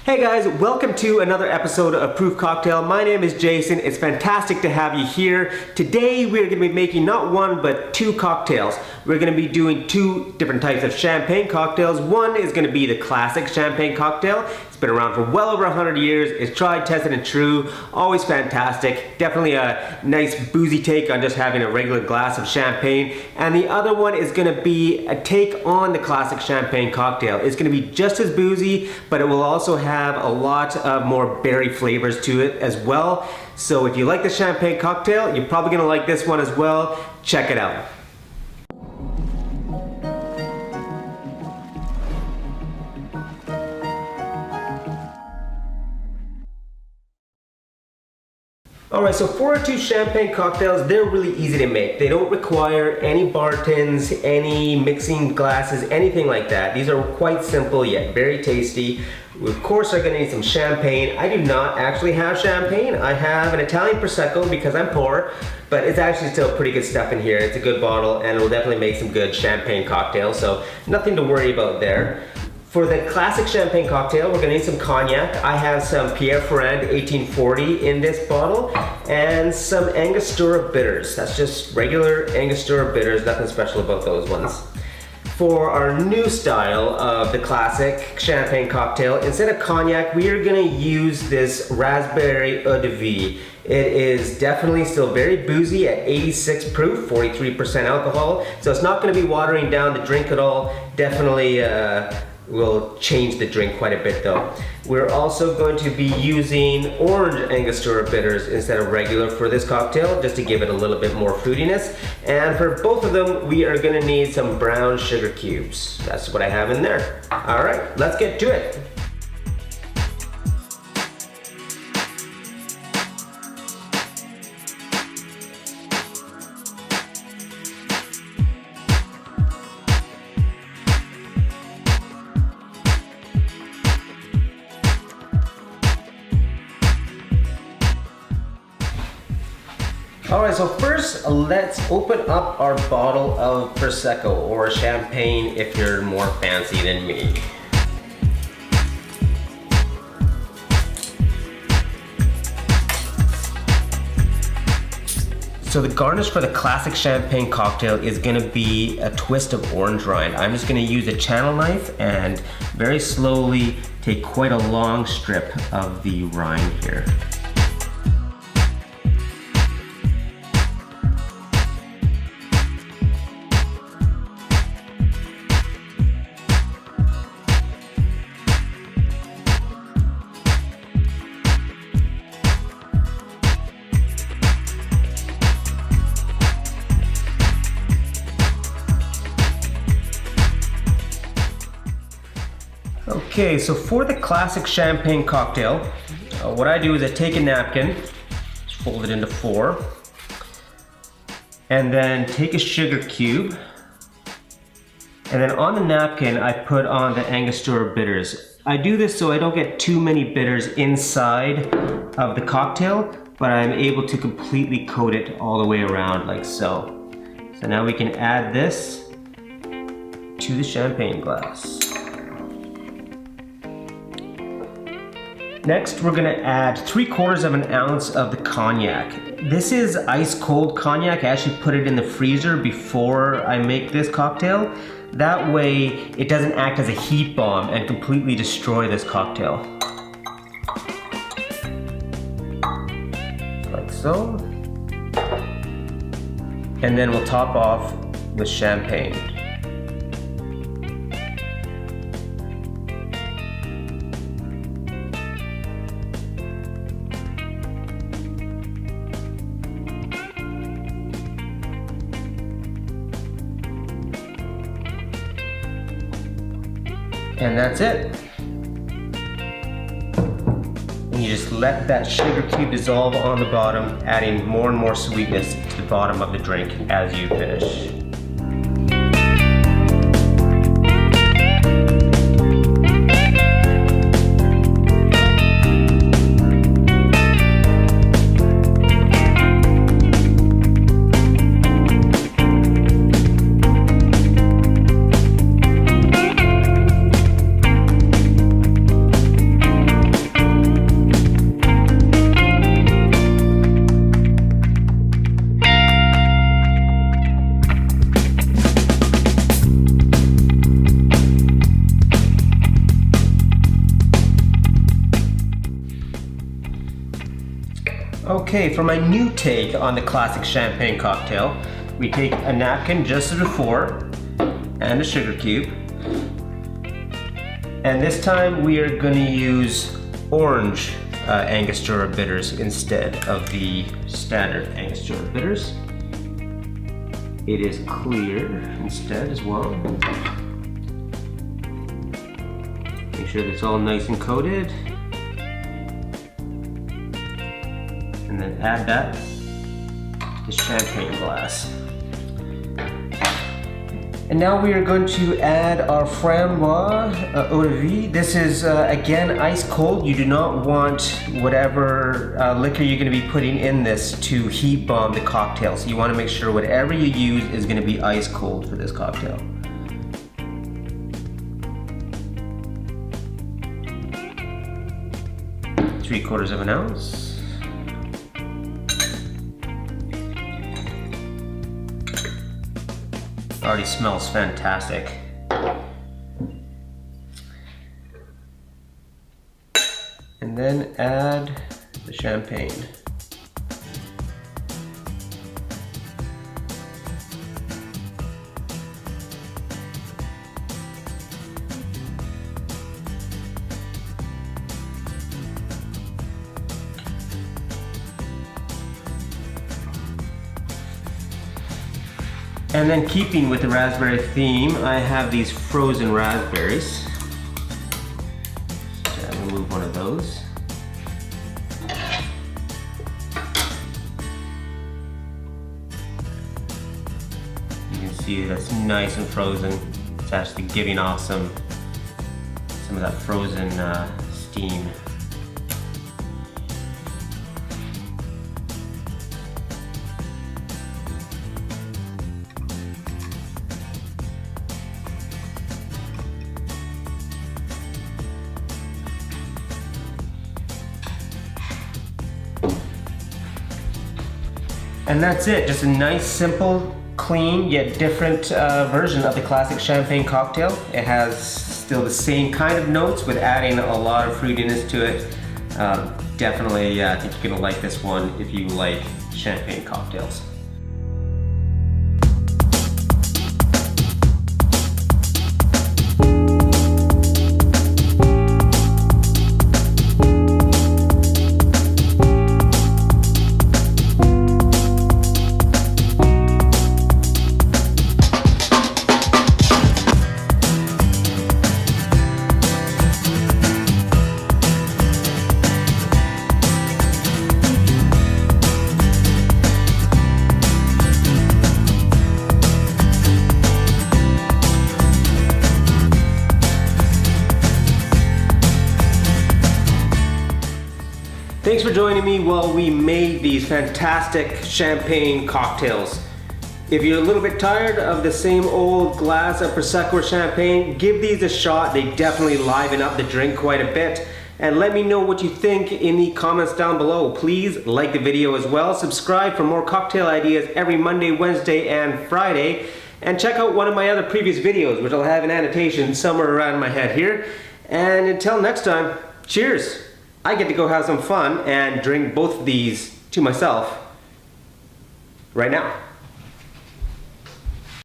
Hey guys, welcome to another episode of Proof Cocktail. My name is Jason. It's fantastic to have you here. Today we're going to be making not one but two cocktails. We're going to be doing two different types of champagne cocktails. One is going to be the classic champagne cocktail. It's been around for well over 100 years. It's tried, tested, and true. Always fantastic. Definitely a nice boozy take on just having a regular glass of champagne. And the other one is going to be a take on the classic champagne cocktail. It's going to be just as boozy, but it will also have a lot of more berry flavors to it as well. So if you like the champagne cocktail, you're probably going to like this one as well. Check it out. Alright, so for our two champagne cocktails, they're really easy to make. They don't require any bar tins, any mixing glasses, anything like that. These are quite simple yet very tasty. We of course are going to need some champagne. I do not actually have champagne. I have an Italian Prosecco because I'm poor, but it's actually still pretty good stuff in here. It's a good bottle and it will definitely make some good champagne cocktails, so nothing to worry about there. For the classic champagne cocktail, we're going to need some cognac. I have some Pierre Ferrand 1840 in this bottle and some Angostura bitters. That's just regular Angostura bitters, nothing special about those ones. For our new style of the classic champagne cocktail, instead of cognac, we are going to use this raspberry eau de vie. It is definitely still very boozy at 86 proof, 43% alcohol, so it's not going to be watering down the drink at all. Definitely will change the drink quite a bit though. We're also going to be using orange Angostura bitters instead of regular for this cocktail, just to give it a little bit more fruitiness. And for both of them, we are going to need some brown sugar cubes. That's what I have in there. All right, let's get to it. Alright, so first let's open up our bottle of Prosecco or champagne if you're more fancy than me. So the garnish for the classic champagne cocktail is going to be a twist of orange rind. I'm just going to use a channel knife and very slowly take quite a long strip of the rind here. Okay, so for the classic champagne cocktail, what I do is I take a napkin, fold it into four, and then take a sugar cube, and then on the napkin I put on the Angostura bitters. I do this so I don't get too many bitters inside of the cocktail, but I'm able to completely coat it all the way around like so. So now we can add this to the champagne glass. Next, we're gonna add 3/4 of an ounce of the cognac. This is ice cold cognac. I actually put it in the freezer before I make this cocktail. That way, it doesn't act as a heat bomb and completely destroy this cocktail. Like so. And then we'll top off with champagne. And that's it. And you just let that sugar cube dissolve on the bottom, adding more and more sweetness to the bottom of the drink as you finish. Okay, for my new take on the classic champagne cocktail, we take a napkin just as before and a sugar cube. And this time we are going to use orange Angostura bitters instead of the standard Angostura bitters. It is clear instead as well. Make sure that it's all nice and coated. And then add that to the champagne glass. And now we are going to add our Framboise eau de vie. This is, again, ice cold. You do not want whatever liquor you're going to be putting in this to heat bomb the cocktail. So you want to make sure whatever you use is going to be ice cold for this cocktail. Three-quarters of an ounce. Already smells fantastic. And then add the champagne. And then keeping with the raspberry theme, I have these frozen raspberries. So I'll remove one of those. You can see that's nice and frozen. It's actually giving off some of that frozen steam. And that's it, just a nice, simple, clean, yet different version of the classic champagne cocktail. It has still the same kind of notes with adding a lot of fruitiness to it. Definitely, I think you're gonna like this one if you like champagne cocktails. Thanks for joining me while we made these fantastic champagne cocktails. If you're a little bit tired of the same old glass of Prosecco or champagne, give these a shot. They definitely liven up the drink quite a bit. And let me know what you think in the comments down below. Please like the video as well. Subscribe for more cocktail ideas every Monday, Wednesday, and Friday. And check out one of my other previous videos, which I'll have an annotation somewhere around my head here. And until next time, cheers. I get to go have some fun and drink both of these to myself right now.